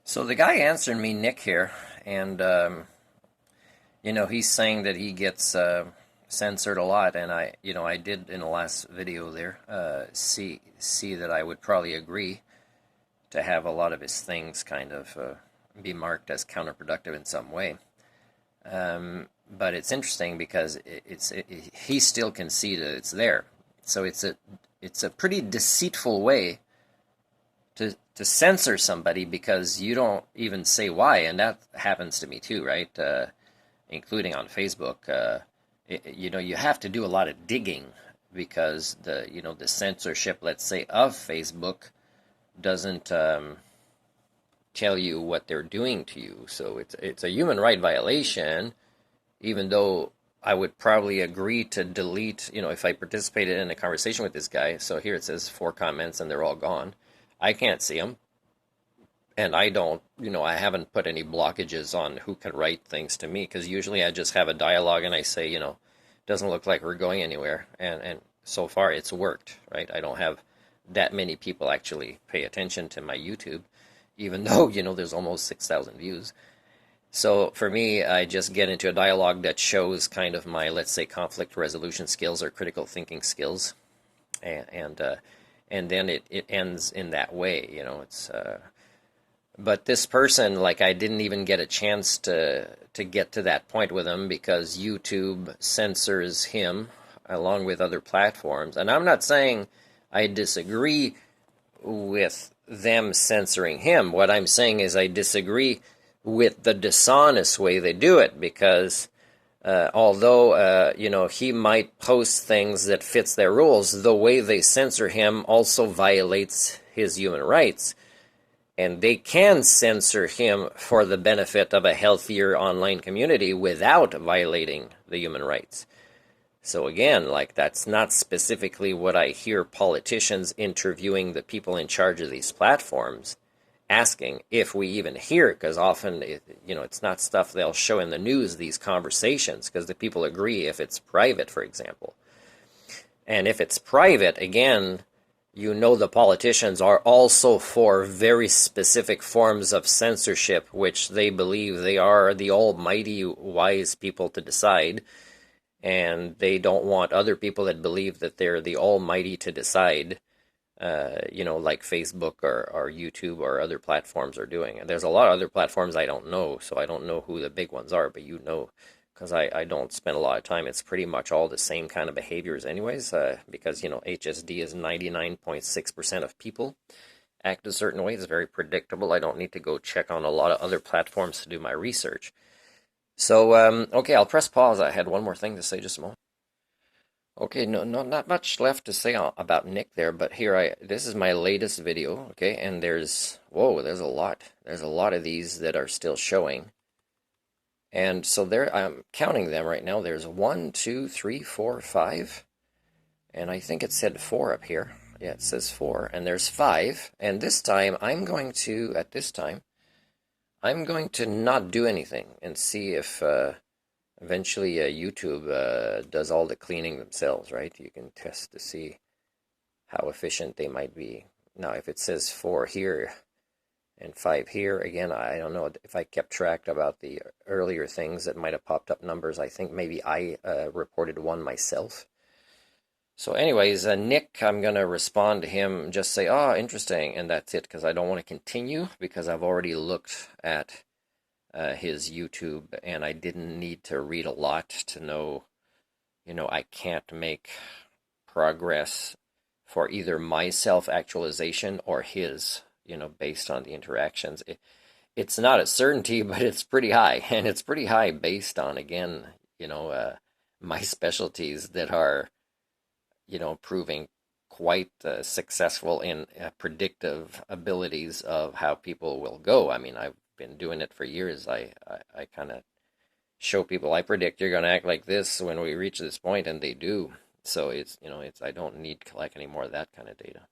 So the guy answering me, Nick here, and he's saying that he gets censored a lot, and I did in the last video there see that I would probably agree to have a lot of his things kind of be marked as counterproductive in some way. But it's interesting because he still can see that it's there, so it's a pretty deceitful way to censor somebody because you don't even say why, and that happens to me too, right? Including on Facebook. You have to do a lot of digging because the censorship, let's say, of Facebook doesn't tell you what they're doing to you. So it's a human right violation, even though I would probably agree to delete, if I participated in a conversation with this guy. So here it says 4 comments and they're all gone. I can't see them. And I don't, I haven't put any blockages on who can write things to me because usually I just have a dialogue and I say, doesn't look like we're going anywhere. And so far it's worked, right? I don't have that many people actually pay attention to my YouTube, even though, there's almost 6,000 views. So for me, I just get into a dialogue that shows kind of my, let's say, conflict resolution skills or critical thinking skills. And then it ends in that way, it's... But this person, like, I didn't even get a chance to get to that point with him because YouTube censors him along with other platforms. And I'm not saying I disagree with them censoring him. What I'm saying is I disagree with the dishonest way they do it because although, he might post things that fits their rules, the way they censor him also violates his human rights. And they can censor him for the benefit of a healthier online community without violating the human rights. So again, like, that's not specifically what I hear politicians interviewing the people in charge of these platforms asking, if we even hear it, because often, it's not stuff they'll show in the news, these conversations, because the people agree if it's private, for example. And if it's private, again, the politicians are also for very specific forms of censorship, which they believe they are the almighty wise people to decide. And they don't want other people that believe that they're the almighty to decide, like Facebook or YouTube or other platforms are doing. And there's a lot of other platforms I don't know, so I don't know who the big ones are, but because I don't spend a lot of time. It's pretty much all the same kind of behaviors anyways, because, HSD is 99.6% of people act a certain way. It's very predictable. I don't need to go check on a lot of other platforms to do my research. So, okay, I'll press pause. I had one more thing to say, just a moment. Okay, no, not much left to say about Nick there, but this is my latest video, okay, and whoa, there's a lot. There's a lot of these that are still showing. And so I'm counting them right now. There's 1, 2, 3, 4, 5. And I think it said 4 up here. Yeah, it says 4. And there's 5. And this time, at this time, I'm going to not do anything and see if eventually YouTube does all the cleaning themselves, right? You can test to see how efficient they might be. Now, if it says 4 here, and 5 here. Again, I don't know if I kept track about the earlier things that might have popped up numbers. I think maybe I reported 1 myself. So anyways, Nick, I'm going to respond to him, just say, oh, interesting, and that's it, because I don't want to continue, because I've already looked at his YouTube, and I didn't need to read a lot to know, I can't make progress for either my self-actualization or his, based on the interactions. It's not a certainty, but it's pretty high. And it's pretty high based on, again, my specialties that are, proving quite successful in predictive abilities of how people will go. I mean, I've been doing it for years. I kind of show people, I predict you're going to act like this when we reach this point, and they do. So I don't need to collect any more of that kind of data.